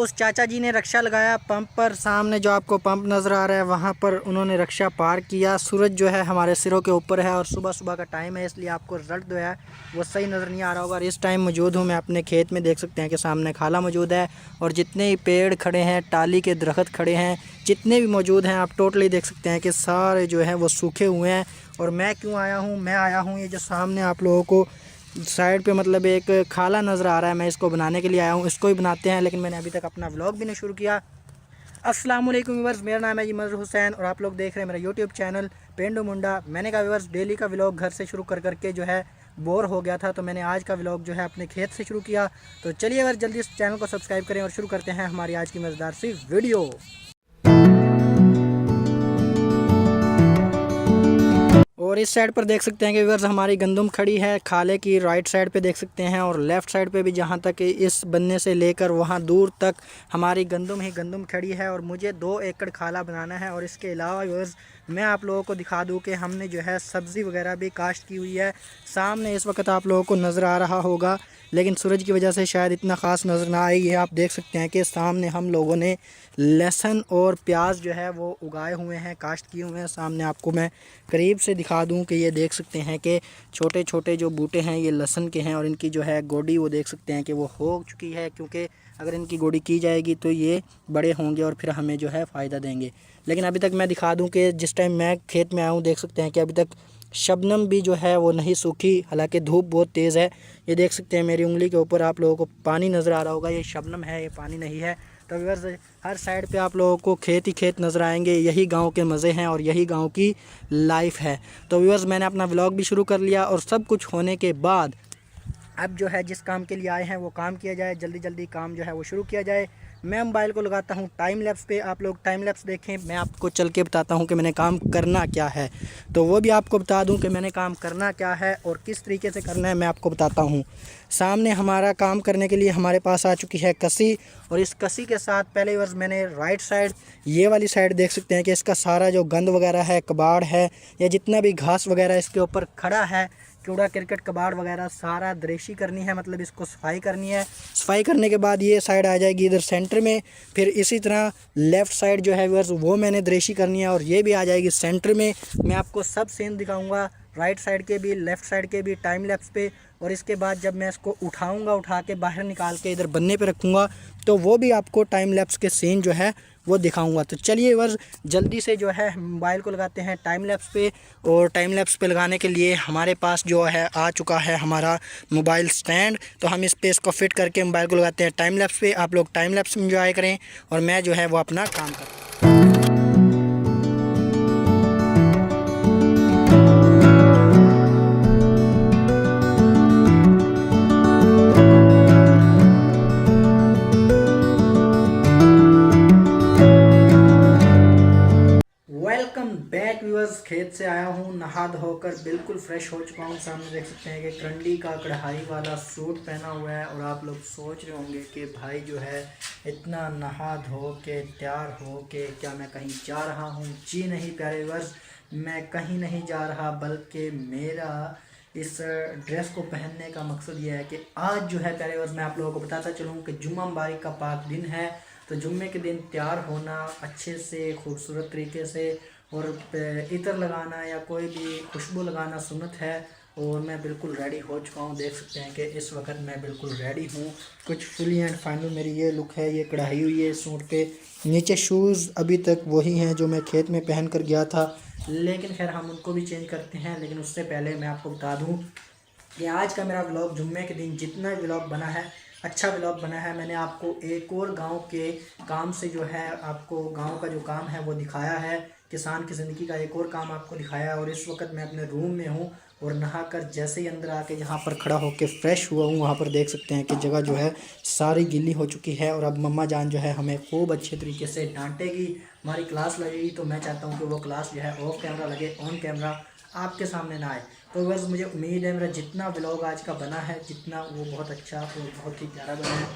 उस चाचा जी ने रक्षा लगाया पंप पर, सामने जो आपको पंप नज़र आ रहा है वहाँ पर उन्होंने रक्षा पार किया। सूरज जो है हमारे सिरों के ऊपर है और सुबह सुबह का टाइम है, इसलिए आपको रिजल्ट जो है वो सही नज़र नहीं आ रहा होगा। और इस टाइम मौजूद हूँ मैं अपने खेत में, देख सकते हैं कि सामने खाला मौजूद है और जितने ही पेड़ खड़े हैं, टाली के दरख्त खड़े हैं, जितने भी मौजूद हैं, आप टोटली देख सकते हैं कि सारे जो हैं वो सूखे हुए हैं। और मैं क्यों आया हूँ, मैं आया हूँ ये जो सामने आप लोगों को साइड पे मतलब एक खाला नज़र आ रहा है, मैं इसको बनाने के लिए आया हूँ, इसको ही बनाते हैं। लेकिन मैंने अभी तक अपना व्लॉग भी नहीं शुरू किया। अस्सलाम वालेकुम व्यूअर्स, मेरा नाम है जी मजहर हुसैन और आप लोग देख रहे हैं मेरा यूट्यूब चैनल पेंडू मुंडा। मैंने कहा व्यूअर्स डेली का व्लॉग घर से शुरू कर करके जो है बोर हो गया था, तो मैंने आज का व्लॉग जो है अपने खेत से शुरू किया। तो चलिए व्यूअर्स जल्दी इस चैनल को सब्सक्राइब करें और शुरू करते हैं हमारी आज की मज़ेदार सी वीडियो। और इस साइड पर देख सकते हैं कि व्यूअर्स हमारी गंदम खड़ी है खाले की राइट साइड पे देख सकते हैं, और लेफ़्ट साइड पे भी जहाँ तक इस बन्ने से लेकर वहाँ दूर तक हमारी गंदम ही गंदम खड़ी है। और मुझे 2 एकड़ खाला बनाना है। और इसके अलावा व्यूअर्स मैं आप लोगों को दिखा दूं कि हमने जो है सब्ज़ी वगैरह भी काश्त की हुई है। सामने इस वक्त आप लोगों को नज़र आ रहा होगा, लेकिन सूरज की वजह से शायद इतना ख़ास नज़र ना आई है। आप देख सकते हैं कि सामने हम लोगों ने लहसुन और प्याज जो है वो उगाए हुए हैं, काश्त किए हुए हैं। सामने आपको मैं करीब से दिखा दूं कि ये देख सकते हैं कि छोटे छोटे जो बूटे हैं ये लहसुन के हैं, और इनकी जो है गोडी वो देख सकते हैं कि वो हो चुकी है, क्योंकि अगर इनकी गोडी की जाएगी तो ये बड़े होंगे और फिर हमें जो है फ़ायदा देंगे। लेकिन अभी तक मैं दिखा दूं कि जिस टाइम मैं खेत में आया हूँ देख सकते हैं कि अभी तक शबनम भी जो है वो नहीं सूखी, हालांकि धूप बहुत तेज़ है। ये देख सकते हैं मेरी उंगली के ऊपर आप लोगों को पानी नज़र आ रहा होगा, ये शबनम है, ये पानी नहीं है। तो व्यूअर्स हर साइड पे आप लोगों को खेत ही खेत नज़र आएंगे, यही गांव के मज़े हैं और यही गांव की लाइफ है। तो व्यूअर्स मैंने अपना व्लॉग भी शुरू कर लिया और सब कुछ होने के बाद अब जो है जिस काम के लिए आए हैं वो काम किया जाए, जल्दी जल्दी काम जो है वो शुरू किया जाए। मैं मोबाइल को लगाता हूँ टाइम लैप्स पे, आप लोग टाइम लैप्स देखें, मैं आपको चल के बताता हूँ कि मैंने काम करना क्या है। तो वो भी आपको बता दूँ कि मैंने काम करना क्या है और किस तरीके से करना है, मैं आपको बताता हूँ। सामने हमारा काम करने के लिए हमारे पास आ चुकी है कसी, और इस कसी के साथ पहले वर्ष मैंने राइट साइड ये वाली साइड देख सकते हैं कि इसका सारा जो गंद वगैरह है, कबाड़ है या जितना भी घास वगैरह इसके ऊपर खड़ा है, कूड़ा क्रिकेट कबाड़ वगैरह सारा दरेशी करनी है, मतलब इसको सफाई करनी है। सफाई करने के बाद ये साइड आ जाएगी इधर सेंटर में, फिर इसी तरह लेफ़्ट साइड जो है व्यूअर्स वो मैंने दरेशी करनी है और ये भी आ जाएगी सेंटर में। मैं आपको सब सीन दिखाऊंगा, राइट साइड के भी लेफ़्ट साइड के भी टाइम लैप्स पे। और इसके बाद जब मैं इसको उठाऊंगा, उठा के बाहर निकाल के इधर बनने पे रखूँगा, तो वो भी आपको टाइम लैप्स के सीन जो है वो दिखाऊंगा। तो चलिए वर्ष जल्दी से जो है मोबाइल को लगाते हैं टाइम लैप्स पे। और टाइम लैप्स पे लगाने के लिए हमारे पास जो है आ चुका है हमारा मोबाइल स्टैंड, तो हम इस पे इसको फिट करके मोबाइल को लगाते हैं टाइम लैप्स पे। आप लोग टाइम लैप्स एंजॉय करें और मैं जो है वो अपना काम करूँ। वेलकम बैक व्यूअर्स, खेत से आया हूँ नहा धोकर बिल्कुल फ्रेश हो चुका हूँ। सामने देख सकते हैं कि करंडी का कढ़ाई वाला सूट पहना हुआ है। और आप लोग सोच रहे होंगे कि भाई जो है इतना नहा धो के तैयार हो के क्या मैं कहीं जा रहा हूँ? जी नहीं प्यारे व्यूअर्स, मैं कहीं नहीं जा रहा, बल्कि मेरा इस ड्रेस को पहनने का मकसद ये है कि आज जो है प्यारे व्यूअर्स मैं आप लोगों को बताता चलूँ कि जुम्मा मुबारक का पाक दिन है। तो जुम्मे के दिन तैयार होना अच्छे से खूबसूरत तरीके से और इत्र लगाना या कोई भी खुशबू लगाना सुन्नत है। और मैं बिल्कुल रेडी हो चुका हूँ, देख सकते हैं कि इस वक्त मैं बिल्कुल रेडी हूँ। कुछ फुली एंड फाइनल मेरी ये लुक है, ये कढ़ाई हुई है सूट पे। नीचे शूज़ अभी तक वही हैं जो मैं खेत में पहन कर गया था, लेकिन खैर हम उनको भी चेंज करते हैं। लेकिन उससे पहले मैं आपको बता दूँ कि आज का मेरा व्लॉग जुम्मे के दिन जितना व्लॉग बना है अच्छा व्लॉग बना है। मैंने आपको एक और गांव के काम से जो है आपको गांव का जो काम है वो दिखाया है, किसान की ज़िंदगी का एक और काम आपको दिखाया है। और इस वक्त मैं अपने रूम में हूँ और नहाकर जैसे ही अंदर आके यहाँ पर खड़ा होकर फ्रेश हुआ हूँ, वहाँ पर देख सकते हैं कि जगह जो है सारी गीली हो चुकी है। और अब मम्मा जान जो है हमें खूब अच्छे तरीके से डांटेगी, हमारी क्लास लगेगी। तो मैं चाहता हूँ कि वो क्लास जो है ऑफ कैमरा लगे, ऑन कैमरा आपके सामने ना आए। तो बस मुझे उम्मीद है मेरा जितना व्लॉग आज का बना है, जितना वो बहुत अच्छा और बहुत ही प्यारा बना है।